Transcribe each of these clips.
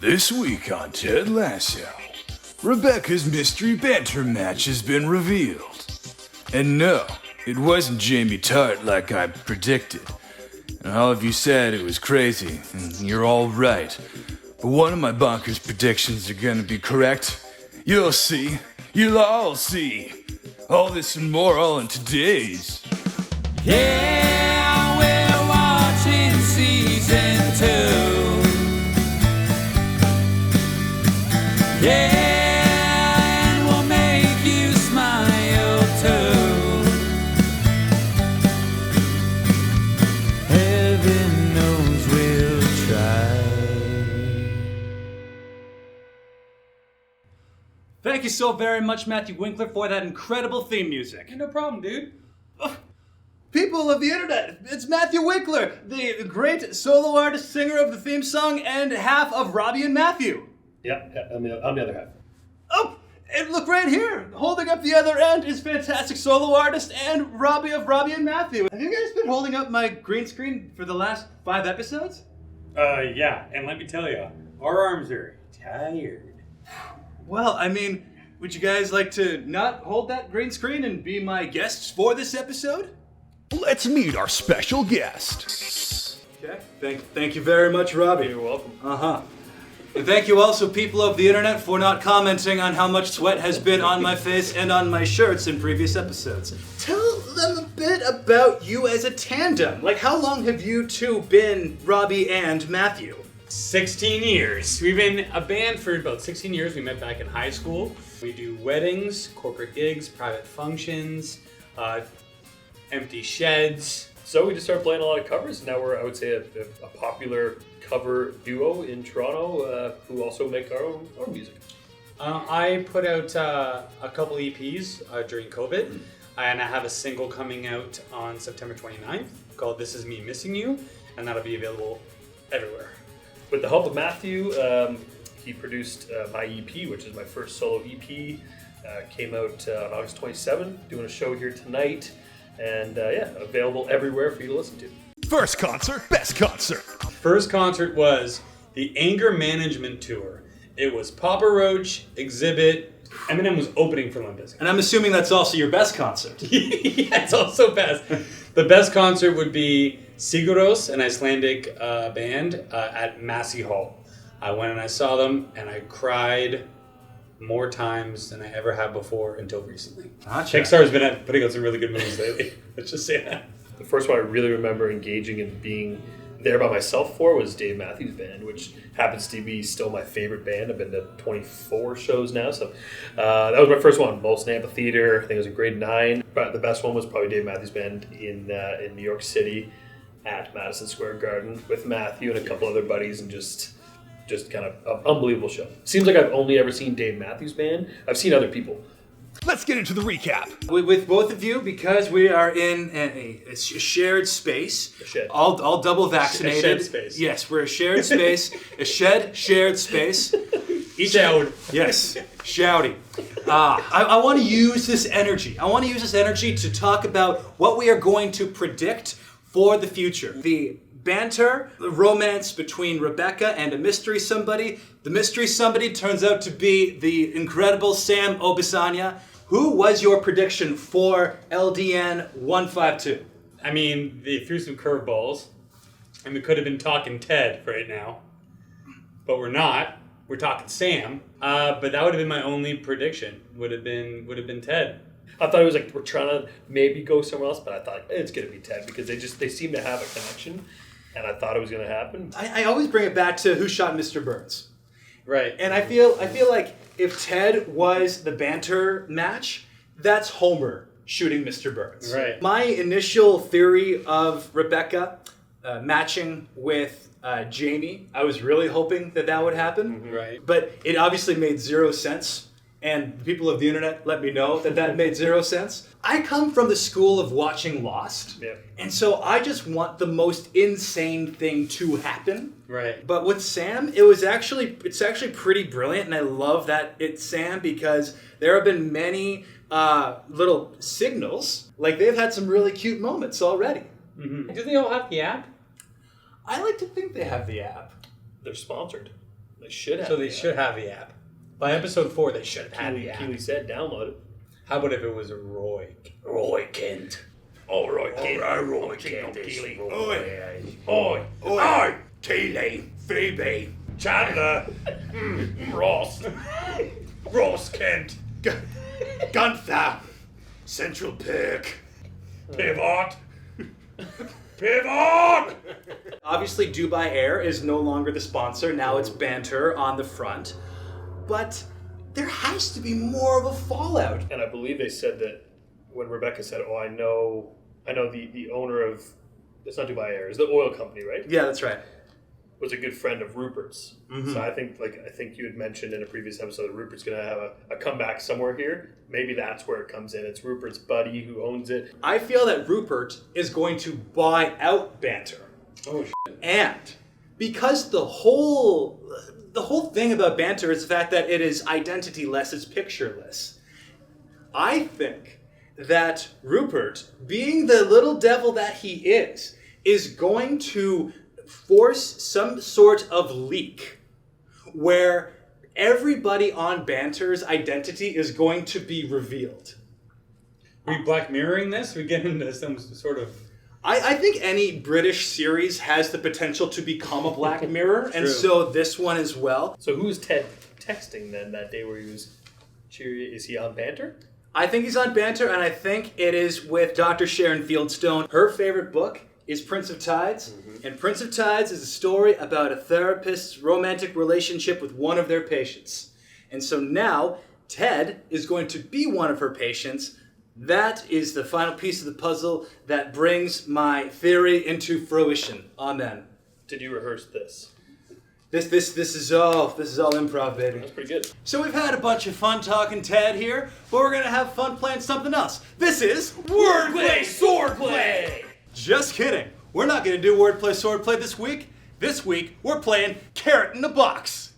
This week on Ted Lasso, Rebecca's mystery banter match has been revealed. And no, it wasn't Jamie Tart like I predicted. And all of you said it was crazy, and you're all right. But one of my bonkers predictions are gonna be correct. You'll see. You'll all see. All this and more all in today's. Yeah, we're watching season 2. Yeah, and we'll make you smile too. Heaven knows we'll try. Thank you so very much, Matthew Winkler, for that incredible theme music. No problem, dude. People of the internet, it's Matthew Winkler, the great solo artist, singer of the theme song, and half of Robbie and Matthew. Yeah, I'm the other half. Oh, and look right here. Holding up the other end is fantastic solo artist and Robbie of Robbie and Matthew. Have you guys been holding up my green screen for the last 5 episodes? Yeah, and let me tell you, our arms are tired. Well, I mean, would you guys like to not hold that green screen and be my guests for this episode? Let's meet our special guest. Okay, thank you very much, Robbie. You're welcome. Uh-huh. And thank you also, people of the internet, for not commenting on how much sweat has been on my face and on my shirts in previous episodes. Tell them a bit about you as a tandem. Like, how long have you two been Robbie and Matthew? 16 years. We've been a band for about 16 years. We met back in high school. We do weddings, corporate gigs, private functions, empty sheds. So we just started playing a lot of covers. Now we're, I would say, a popular cover duo in Toronto who also make our own music. I put out a couple EPs during COVID, and I have a single coming out on September 29th called This Is Me Missing You, and that'll be available everywhere. With the help of Matthew, he produced my EP, which is my first solo EP. Came out on August 27th, doing a show here tonight, and available everywhere for you to listen to. First concert, best concert. First concert was the Anger Management Tour. It was Papa Roach, Exhibit, Eminem was opening for Limp Bizkit. And I'm assuming that's also your best concert. Yeah, it's also best. The best concert would be Siguros, an Icelandic band, at Massey Hall. I went and I saw them, and I cried more times than I ever have before until recently. Gotcha. Pixar's been putting out some really good movies lately. Let's just say that. The first one I really remember engaging and being there by myself for was Dave Matthews Band, which happens to be still my favorite band. I've been to 24 shows now, so that was my first one. Molson Amphitheater, I think it was in grade 9. But the best one was probably Dave Matthews Band in New York City at Madison Square Garden with Matthew and a couple other buddies, and just kind of an unbelievable show. Seems like I've only ever seen Dave Matthews Band. I've seen other people. Let's get into the recap. With both of you, because we are in a shared space, A shed. all double vaccinated. A shed space. Yes, we're a shared space, shared space. Shout. Yes, shouty. I want to use this energy. I want to use this energy to talk about what we are going to predict for the future. The banter, the romance between Rebecca and a mystery somebody. The mystery somebody turns out to be the incredible Sam Obisanya. Who was your prediction for LDN 152? I mean, they threw some curveballs, and we could have been talking Ted right now, but we're not. We're talking Sam. But that would have been my only prediction. Would have been Ted. I thought it was like we're trying to maybe go somewhere else, but I thought it's going to be Ted because they seem to have a connection, and I thought it was going to happen. I always bring it back to Who Shot Mr. Burns. Right. And I feel like if Ted was the banter match, that's Homer shooting Mr. Burns. Right. My initial theory of Rebecca matching with Jamie, I was really hoping that would happen. Mm-hmm. Right. But it obviously made zero sense. And the people of the internet let me know that made zero sense. I come from the school of watching Lost. Yep. And so I just want the most insane thing to happen. Right. But with Sam, it's actually pretty brilliant, and I love that it's Sam because there have been many little signals. Like, they've had some really cute moments already. Mm-hmm. Do they all have the app? I like to think they have the app. They're sponsored. They should have. So they should have the app. By episode 4, they should have had the app. Keely said download it. How about if it was Roy Kent? All right, kid. Roy Kent. Oi, Keely, Phoebe, Chandler, Ross, Ross Kent, Gunther, Central Perk, Pivot. Obviously, Dubai Air is no longer the sponsor. Now it's Banter on the front. But there has to be more of a fallout. And I believe they said that when Rebecca said, "Oh, I know the owner of it's not Dubai Air, it's the oil company, right?" Yeah, that's right. Was a good friend of Rupert's. So I think you had mentioned in a previous episode that Rupert's going to have a comeback somewhere here. Maybe that's where it comes in. It's Rupert's buddy who owns it. I feel that Rupert is going to buy out Banter. Oh, shit. And because the whole thing about Banter is the fact that it is identity-less, it's pictureless. I think that Rupert, being the little devil that he is going to force some sort of leak where everybody on Banter's identity is going to be revealed. Are we Black Mirroring this? We get into some sort of... I think any British series has the potential to become a Black Mirror, and so this one as well. So who was Ted texting then that day where he was cheery? Is he on Banter? I think he's on Banter, and I think it is with Dr. Sharon Fieldstone. Her favorite book is Prince of Tides, and Prince of Tides is a story about a therapist's romantic relationship with one of their patients. And so now, Ted is going to be one of her patients. That is the final piece of the puzzle that brings my theory into fruition. Amen. Did you rehearse this? This is all improv, baby. That's pretty good. So we've had a bunch of fun talking Ted here, but we're gonna have fun playing something else. This is Wordplay, Swordplay. Just kidding. We're not gonna do wordplay, swordplay this week. This week we're playing Carrot in a Box.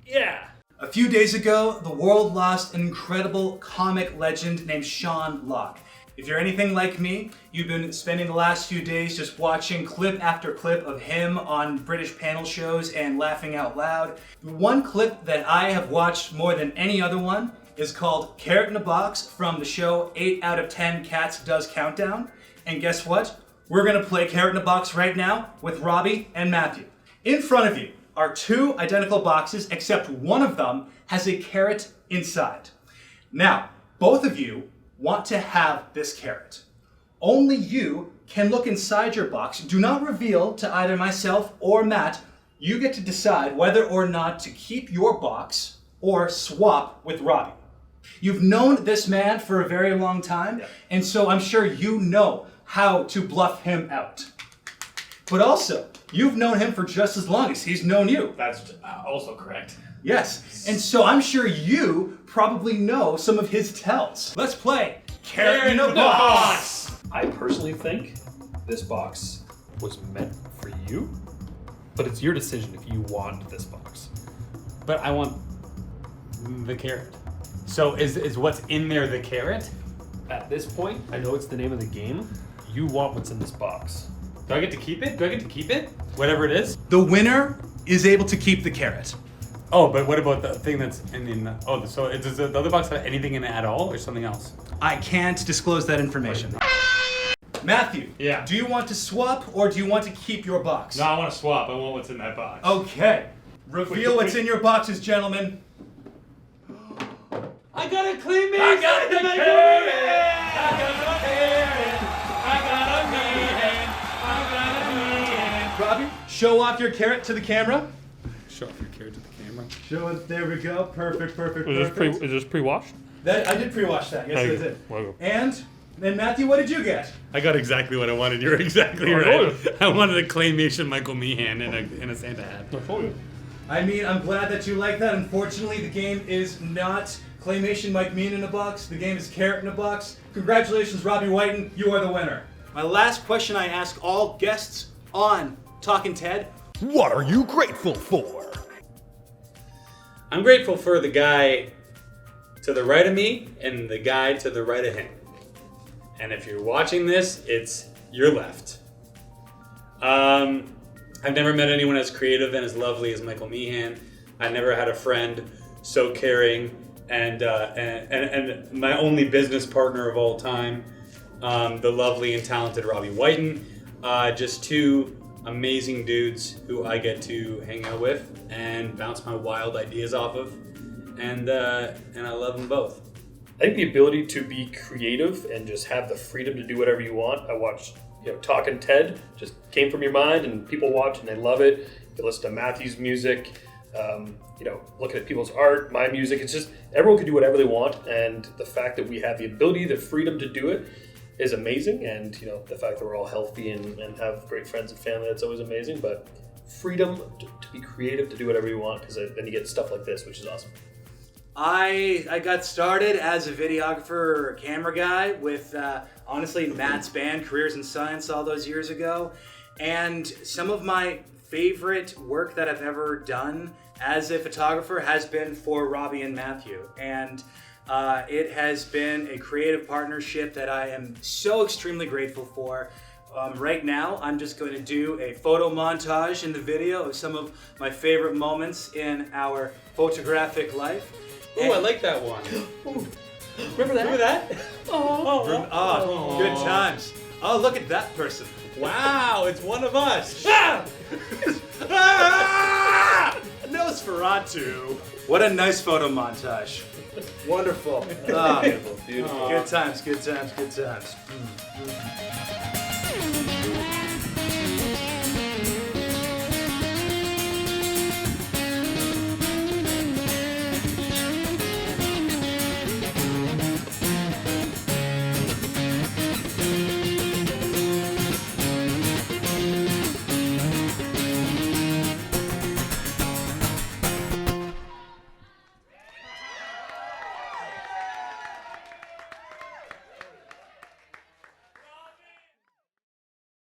Yeah. A few days ago, the world lost an incredible comic legend named Sean Locke. If you're anything like me, you've been spending the last few days just watching clip after clip of him on British panel shows and laughing out loud. The one clip that I have watched more than any other one is called Carrot in a Box from the show 8 out of 10 Cats Does Countdown. And guess what? We're gonna play Carrot in a Box right now with Robbie and Matthew. In front of you are 2 identical boxes, except one of them has a carrot inside. Now, both of you want to have this carrot. Only you can look inside your box. Do not reveal to either myself or Matt. You get to decide whether or not to keep your box or swap with Robbie. You've known this man for a very long time, and so I'm sure you know how to bluff him out. But also, you've known him for just as long as he's known you. That's also correct. Yes, and so I'm sure you probably know some of his tells. Let's play Carrot in a Box! I personally think this box was meant for you, but it's your decision if you want this box. But I want the carrot. So is what's in there the carrot? At this point, I know it's the name of the game. You want what's in this box. Do I get to keep it? Do I get to keep it? Whatever it is? The winner is able to keep the carrot. Oh, but what about the thing that's in the... Oh, so does the other box have anything in it at all or something else? I can't disclose that information. Matthew, Yeah. do you want to swap or do you want to keep your box? No, I want to swap. I want what's in that box. Okay. Reveal what's in your boxes, gentlemen. I got a clean me! I got the carrot. Robbie, show off your carrot to the camera. Show off your carrot to the camera. Show it. There we go. Perfect. Is this pre-washed? That I did pre-wash that. Yes, I did. Wow. And Matthew, what did you get? I got exactly what I wanted. You're exactly Oh, right. yeah. I wanted a claymation Michael Meehan in a Santa hat. I mean, I'm glad that you like that. Unfortunately, the game is not Claymation Mike Mean in a Box. The game is Carrot in a Box. Congratulations, Robbie Wighton. You are the winner. My last question I ask all guests on Talkin Ted. What are you grateful for? I'm grateful for the guy to the right of me and the guy to the right of him. And if you're watching this, it's your left. I've never met anyone as creative and as lovely as Michael Meehan. I never had a friend so caring and my only business partner of all time, the lovely and talented Robbie Wighton. Just two amazing dudes who I get to hang out with and bounce my wild ideas off of, and I love them both. I think the ability to be creative and just have the freedom to do whatever you want. I watched, Talkin Ted, just came from your mind, and people watch and they love it. You listen to Matthew's music, looking at people's art, my music. It's just everyone can do whatever they want, and the fact that we have the ability, the freedom to do it is amazing. And the fact that we're all healthy and have great friends and family, that's always amazing. But freedom to be creative, to do whatever you want, because then you get stuff like this, which is awesome. I got started as a videographer or camera guy with, honestly, Matt's band, Careers in Science, all those years ago. And some of my favorite work that I've ever done as a photographer has been for Robbie and Matthew. And it has been a creative partnership that I am so extremely grateful for. Right now, I'm just going to do a photo montage in the video of some of my favorite moments in our photographic life. Ooh, I like that one. Remember that? Remember that? Oh, good times. Oh, look at that person. Wow, it's one of us. Nosferatu. What a nice photo montage. Wonderful. Beautiful, beautiful. Good times, good times, good times.